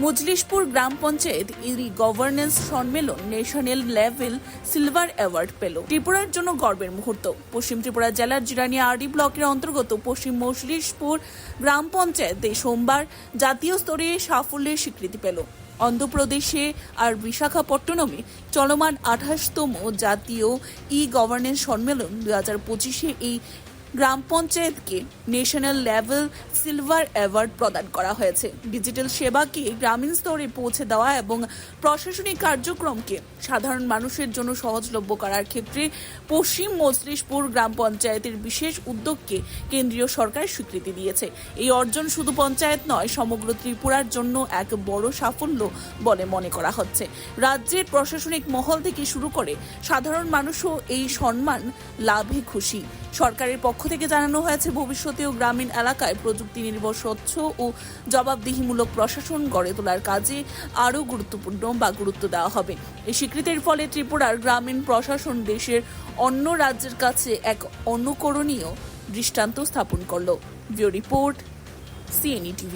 মজলিশপুর গ্রাম পঞ্চায়েত ই governance সম্মেলন national level silver award পেল। ত্রিপুরার জন্য গর্বের মুহূর্ত। পশ্চিম ত্রিপুরা জেলার জিরানিয়া আরডি ব্লকের অন্তর্গত পশ্চিম মজলিশপুর গ্রাম পঞ্চায়েতে সোমবার জাতীয় স্তরে সাফল্যের স্বীকৃতি পেল। অন্ধ্রপ্রদেশে আর বিশাখাপট্টনমে চলমান 28তম জাতীয় ই গভর্নেন্স সম্মেলন 2025-এ এই গ্রাম পঞ্চায়েতকে ন্যাশনাল লেভেল সিলভার অ্যাওয়ার্ড প্রদান করা হয়েছে। ডিজিটাল সেবাকে গ্রামীণ স্তরে পৌঁছে দেওয়া এবং প্রশাসনিক কার্যক্রমকে সাধারণ মানুষের জন্য সহজলভ্য করার ক্ষেত্রে পশ্চিম মজলিশপুর গ্রাম পঞ্চায়েতের বিশেষ উদ্যোগকে কেন্দ্রীয় সরকার স্বীকৃতি দিয়েছে। এই অর্জন শুধু পঞ্চায়েত নয়, সমগ্র ত্রিপুরার জন্য এক বড় সাফল্য বলে মনে করা হচ্ছে। রাজ্যের প্রশাসনিক মহল থেকে শুরু করে সাধারণ মানুষও এই সম্মান লাভে খুশি। সরকারের পক্ষ থেকে জানানো হয়েছে, ভবিষ্যতেও গ্রামীণ এলাকায় প্রযুক্তি নির্ভর স্বচ্ছ ও জবাবদিহিমূলক প্রশাসন গড়ে তোলার কাজে আরও গুরুত্ব দেওয়া হবে। এই স্বীকৃতির ফলে ত্রিপুরার গ্রামীণ প্রশাসন দেশের অন্য রাজ্যের কাছে এক অনুকরণীয় দৃষ্টান্ত স্থাপন করল। Bureau report, CNE TV।